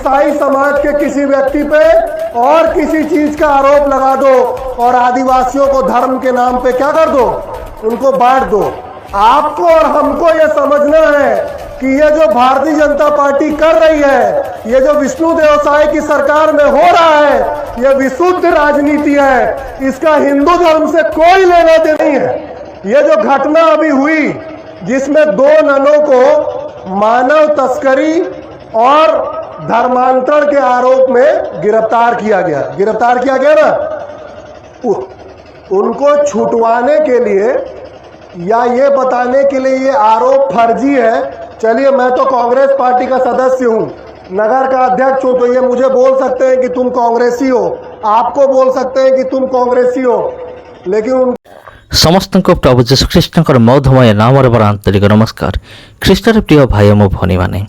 ईसाई समाज के किसी व्यक्ति पे और किसी चीज का आरोप लगा दो और आदिवासियों को धर्म के नाम पे क्या कर दो, उनको बांट दो। आपको और हमको ये समझना है कि ये जो भारतीय जनता पार्टी कर रही है, ये जो विष्णुदेव साय की सरकार में हो रहा है, ये विशुद्ध राजनीति है। इसका हिंदू धर्म से कोई लेना देना नहीं है। ये जो घटना अभी हुई जिसमें 2 ननों को मानव तस्करी और धर्मांतरण के आरोप में गिरफ्तार किया गया ना, उनको छुटवाने के लिए या ये बताने के लिए ये आरोप फर्जी है। चलिए, मैं तो कांग्रेस पार्टी का सदस्य हूं, नगर का अध्यक्ष हूं, तो ये मुझे बोल सकते हैं कि तुम कांग्रेसी हो, आपको बोल सकते हैं कि तुम कांग्रेसी हो, लेकिन समस्त प्रभु जीशु ख्रीष्ट मौधमय नाम आंतरिक नमस्कार। ख्रीष्टर प्रिय भाई मो भनी मैंने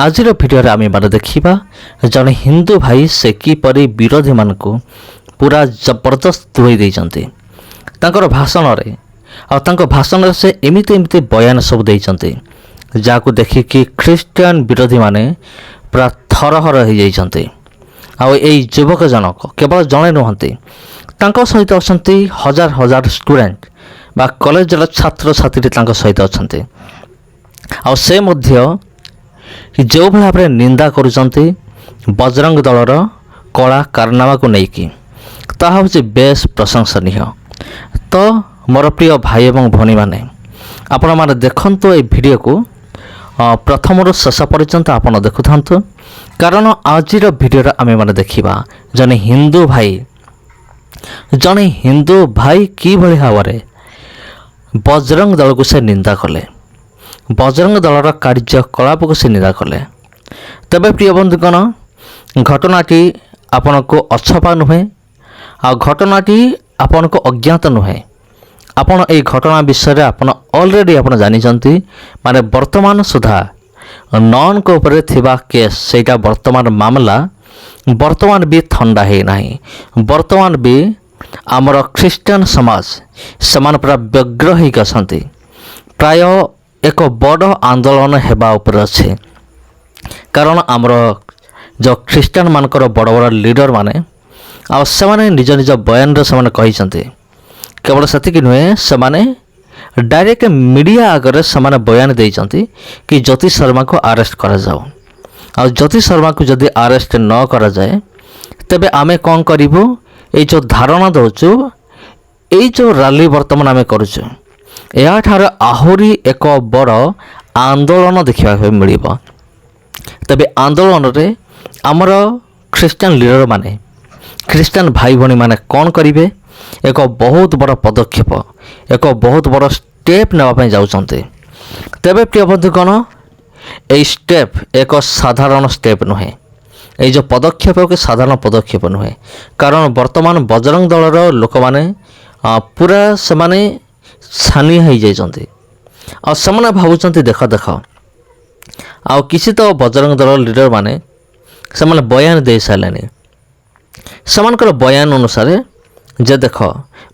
आज भिडियो आम मैंने देखा जड़े हिंदू भाई से किपरि विरोधी मान पूरा जबरदस्त धोई देते भाषण से एमती बयान सब देते जहाँ देखिकी ख्रीष्टियान विरोधी माने पूरा थरहर हो जाते। युवक जनक केवल जड़े नुहति सहित अच्छा हजार हजार स्टूडेंट बा कॉलेजर छात्र छात्री सहित अच्छा से जो भाव में निंदा करुँचे बजरंग दलर कला कारनामा को लेकिन ताहा हूँ बेस प्रशंसनीय। तो मोर प्रिय भाई एवं भनी मैंने आपण मैंने देखु ये वीडियो को प्रथम शेष पर्यंत आपड़ देखु था, कारण आज वीडियो आम मैंने देखा जने हिंदू भाई कि भाव में बजरंग दल को से निंदा कले, बजरंग दलर कार्यकलाप को से निंदा कले। तबे प्रिय बंधुगण, घटनाटी आपण को अछपा नुहे आ घटनाटी आपण को अज्ञात नुहे। आपण ए घटना विषय में आपण ऑलरेडी आपण जानिचंती, माने वर्तमान सुधा नॉन को ऊपर थिबा केस सेटा वर्तमान मामला वर्तमान भी ठंडा है नहीं। वर्तमान भी आमर ख्रीस्टियन समाज समान पूरा व्यग्र होइक असंती, प्राय एक बड़ आंदोलन हेबा ऊपर अच्छे। कारण आमर जो ख्रीस्टियन मानकर बड़ बड़ लीडर माने आ से निज निज बयान से कही, केवल से नुहे से डायरेक्ट मीडिया आगे से बयान देती कि ज्योति शर्मा को अरेस्ट करा जाओ। आ ज्योति शर्मा को जदि अरेस्ट न करा जाए तेबे आमे कौन करिबु, ए जो धारणा दौचु, ए जो रैली वर्तमान आमे करुचु, या ठार आहुरी एक बड़ आंदोलन देखा मिलिबो। तेबे आंदोलन रे आमर ख्रीस्टियन लीडर माने, ख्रीस्टियन भाई भणी माने कौन करिवे, एक बहुत बड़ पदक्षेप, एक बहुत बड़ स्टेप नेवाई जाउछन्ते। तेबे प्रिय बंधुगण, ए स्टेप एक साधारण स्टेप नुहे, ये जो पदक्षेप एक साधारण पदक्षेप नुहे। कारण वर्तमान बजरंग दलर लोक माने पूरा से माने छानिया हो जाइछन्ते आ से भावुछन्ते देख देख आ किसी तो बजरंग दल लीडर माने से माने बयान दे सारे। सेमानकर बयान अनुसार जे देख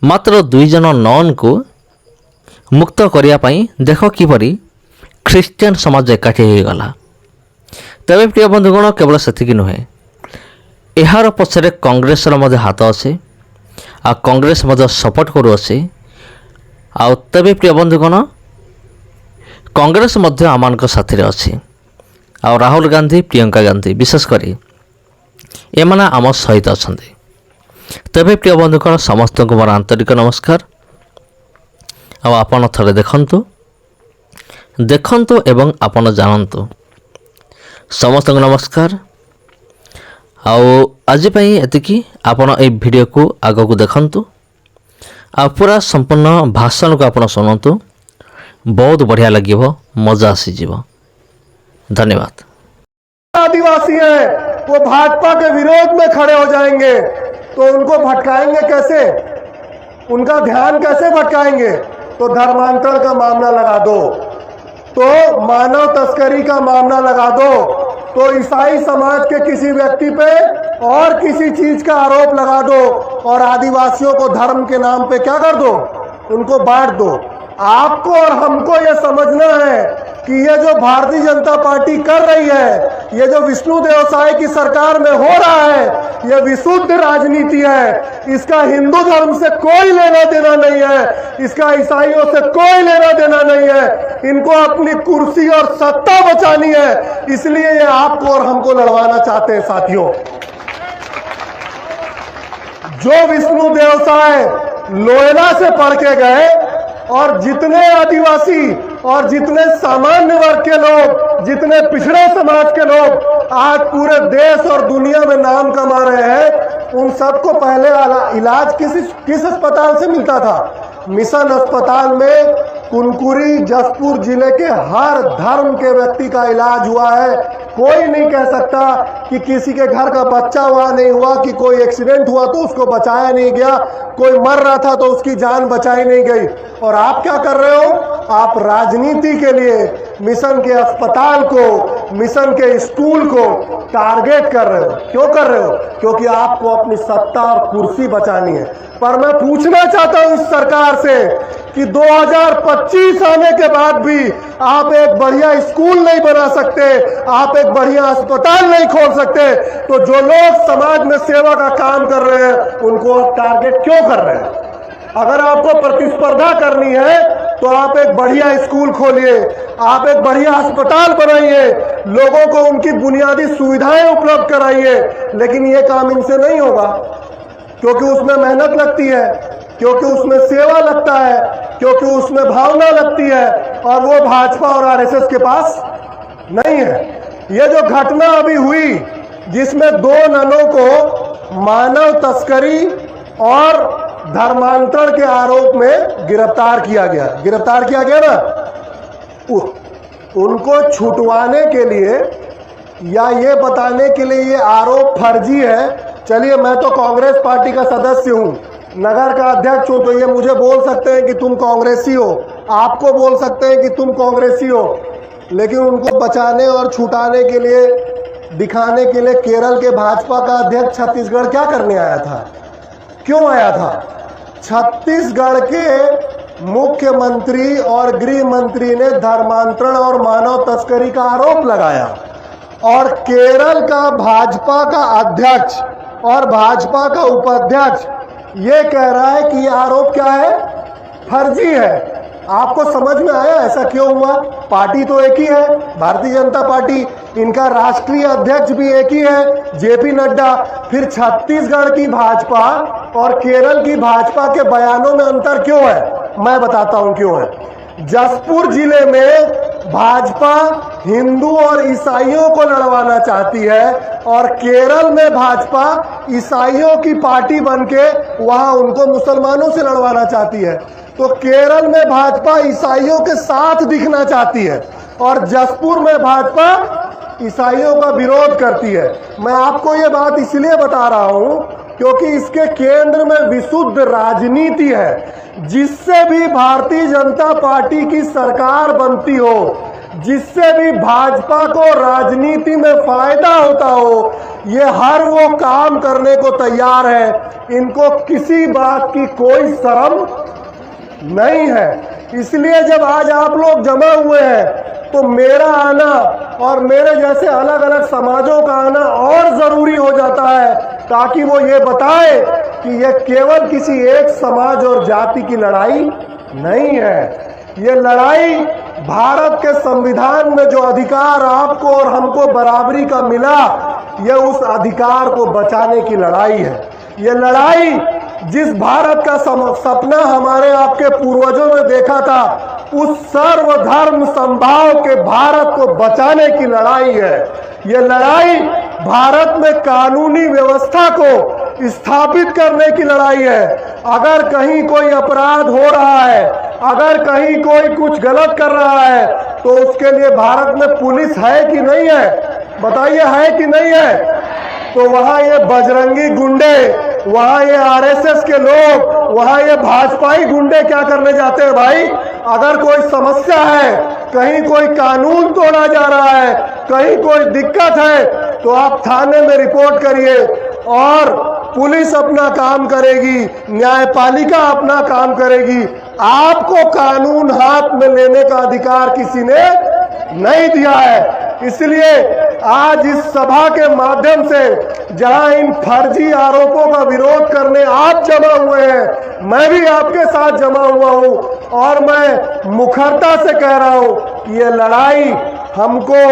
मात्र 2 जन नन को मुक्त करने देख किपरि ख्रीस्टियन समाज एकाठी हो गला। तेरे प्रिय बंधुगण, केवल से नुहे, यार पछरे कांग्रेस हाथ अच्छे आ कांग्रेस सपोर्ट करू अच्छे। आ तेरे प्रिय बंधुगण, कांग्रेस आम साथी अच्छी आ राहुल गांधी प्रियंका गांधी विशेषकर एमाने आम सहित अच्छा। तेरे प्रिय बंधुगण, समस्त को मोर आंतरिक नमस्कार। आपण थरे देखंतु एवं आपण जानतु। समस्त को नमस्कार। आज एतिकी आपण ए वीडियो को आग को देखंतु आ पूरा संपूर्ण भाषण को आपण सुनतु, बहुत बढ़िया लगिवो, मजा आसी जीवो। धन्यवाद। आदिवासी है वो भाजपा के विरोध में खड़े हो जाएंगे तो उनको भटकाएंगे कैसे, उनका ध्यान कैसे भटकाएंगे? तो धर्मांतरण का मामला लगा दो, तो मानव तस्करी का मामला लगा दो, तो ईसाई समाज के किसी व्यक्ति पे और किसी चीज का आरोप लगा दो और आदिवासियों को धर्म के नाम पे क्या कर दो, उनको बांट दो। आपको और हमको ये समझना है कि ये जो भारतीय जनता पार्टी कर रही है, ये जो विष्णु देव साय की सरकार में हो रहा है, ये विशुद्ध राजनीति है। इसका हिंदू धर्म से कोई लेना देना नहीं है, इसका ईसाइयों से कोई लेना देना नहीं है। इनको अपनी कुर्सी और सत्ता बचानी है, इसलिए ये आपको और हमको लड़वाना चाहते हैं। साथियों, जो विष्णु देव साय लोयला से पढ़ के गए और जितने आदिवासी और जितने सामान्य वर्ग के लोग, जितने पिछड़े समाज के लोग आज पूरे देश और दुनिया में नाम कमा रहे हैं, उन सबको पहले इलाज किस अस्पताल से मिलता था? मिशन अस्पताल में कुनकुरी जसपुर जिले के हर धर्म के व्यक्ति का इलाज हुआ है। कोई नहीं कह सकता कि किसी के घर का बच्चा वहां नहीं हुआ, कि कोई एक्सीडेंट हुआ तो उसको बचाया नहीं गया, कोई मर रहा था तो उसकी जान बचाई नहीं गई। और आप क्या कर रहे हो? आप राजनीति के लिए मिशन के अस्पताल को, मिशन के स्कूल को टारगेट कर रहे हो। क्यों कर रहे हो? क्योंकि आपको अपनी सत्ता और कुर्सी बचानी है। पर मैं पूछना चाहता हूं इस सरकार से कि 2025 आने के बाद भी आप एक बढ़िया स्कूल नहीं बना सकते, आप एक बढ़िया अस्पताल नहीं खोल सकते, तो जो लोग समाज में सेवा का काम कर रहे हैं उनको आप टारगेट क्यों कर रहे हैं? अगर आपको प्रतिस्पर्धा करनी है तो आप एक बढ़िया स्कूल खोलिए, आप एक बढ़िया अस्पताल बनाइए, लोगों को उनकी बुनियादी सुविधाएं उपलब्ध कराइए। लेकिन ये काम इनसे नहीं होगा, क्योंकि उसमें मेहनत लगती है, क्योंकि उसमें सेवा लगता है, क्योंकि उसमें भावना लगती है, और वो भाजपा और आरएसएस के पास नहीं है। ये जो घटना अभी हुई जिसमें 2 ननों को मानव तस्करी और धर्मांतरण के आरोप में गिरफ्तार किया गया ना, उनको छुटवाने के लिए या ये बताने के लिए ये आरोप फर्जी है। चलिए, मैं तो कांग्रेस पार्टी का सदस्य हूं, नगर का अध्यक्ष हूं, तो ये मुझे बोल सकते हैं कि तुम कांग्रेसी हो, आपको बोल सकते हैं कि तुम कांग्रेसी हो। लेकिन उनको बचाने और छुटाने के लिए, दिखाने के लिए केरल के भाजपा का अध्यक्ष छत्तीसगढ़ क्या करने आया था? क्यों आया था? छत्तीसगढ़ के मुख्यमंत्री और गृह मंत्री ने धर्मांतरण और मानव तस्करी का आरोप लगाया, और केरल का भाजपा का अध्यक्ष और भाजपा का उपाध्यक्ष ये कह रहा है कि ये आरोप क्या है? फर्जी है। आपको समझ में आया ऐसा क्यों हुआ? पार्टी तो एक ही है, भारतीय जनता पार्टी, इनका राष्ट्रीय अध्यक्ष भी एक ही है, जेपी नड्डा। फिर छत्तीसगढ़ की भाजपा और केरल की भाजपा के बयानों में अंतर क्यों है? मैं बताता हूं क्यों है। जसपुर जिले में भाजपा हिंदू और ईसाइयों को लड़वाना चाहती है, और केरल में भाजपा ईसाइयों की पार्टी बनके वहां उनको मुसलमानों से लड़वाना चाहती है। तो केरल में भाजपा ईसाइयों के साथ दिखना चाहती है, और जसपुर में भाजपा ईसाइयों का विरोध करती है। मैं आपको ये बात इसलिए बता रहा हूं क्योंकि इसके केंद्र में विशुद्ध राजनीति है। जिससे भी भारतीय जनता पार्टी की सरकार बनती हो, जिससे भी भाजपा को राजनीति में फायदा होता हो, ये हर वो काम करने को तैयार है। इनको किसी बात की कोई शर्म नहीं है। इसलिए जब आज आप लोग जमा हुए हैं तो मेरा आना और मेरे जैसे अलग अलग समाजों का आना और जरूरी हो जाता है, ताकि वो ये बताए कि ये केवल किसी एक समाज और जाति की लड़ाई नहीं है। ये लड़ाई भारत के संविधान में जो अधिकार आपको और हमको बराबरी का मिला, ये उस अधिकार को बचाने की लड़ाई है। ये लड़ाई जिस भारत का सपना हमारे आपके पूर्वजों ने देखा था, उस सर्वधर्म समभाव के भारत को बचाने की लड़ाई है। ये लड़ाई भारत में कानूनी व्यवस्था को स्थापित करने की लड़ाई है। अगर कहीं कोई अपराध हो रहा है, अगर कहीं कोई कुछ गलत कर रहा है, तो उसके लिए भारत में पुलिस है कि नहीं है? बताइए, है कि नहीं है? तो वहां ये बजरंगी गुंडे, वहां ये आरएसएस के लोग, वहां ये भाजपाई गुंडे क्या करने जाते हैं भाई? अगर कोई समस्या है, कहीं कोई कानून तोड़ा जा रहा है, कहीं कोई दिक्कत है, तो आप थाने में रिपोर्ट करिए और पुलिस अपना काम करेगी, न्यायपालिका अपना काम करेगी। आपको कानून हाथ में लेने का अधिकार किसी ने नहीं दिया है। इसलिए आज इस सभा के माध्यम से जहां इन फर्जी आरोपों का विरोध करने आप जमा हुए हैं, मैं भी आपके साथ जमा हुआ हूं और मैं मुखरता से कह रहा हूं कि ये लड़ाई हमको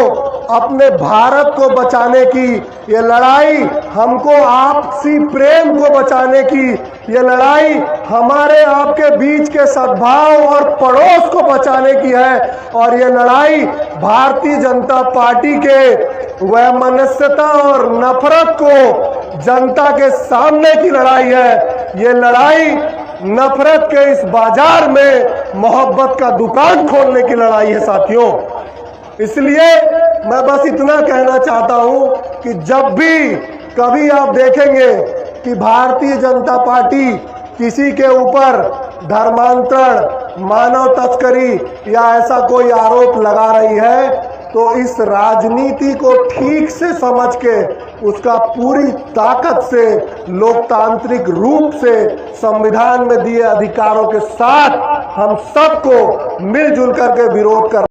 अपने भारत को बचाने की, ये लड़ाई हमको आपसी प्रेम को बचाने की, ये लड़ाई हमारे आपके बीच के सद्भाव और पड़ोस को बचाने की है और ये लड़ाई भारतीय जनता पार्टी के वैमनस्यता और नफरत को जनता के सामने की लड़ाई है। ये लड़ाई नफरत के इस बाजार में मोहब्बत का दुकान खोलने की लड़ाई है साथियों। इसलिए मैं बस इतना कहना चाहता हूं कि जब भी कभी आप देखेंगे कि भारतीय जनता पार्टी किसी के ऊपर धर्मांतरण, मानव तस्करी या ऐसा कोई आरोप लगा रही है, तो इस राजनीति को ठीक से समझ के उसका पूरी ताकत से लोकतांत्रिक रूप से संविधान में दिए अधिकारों के साथ हम सबको मिलजुल करके विरोध कर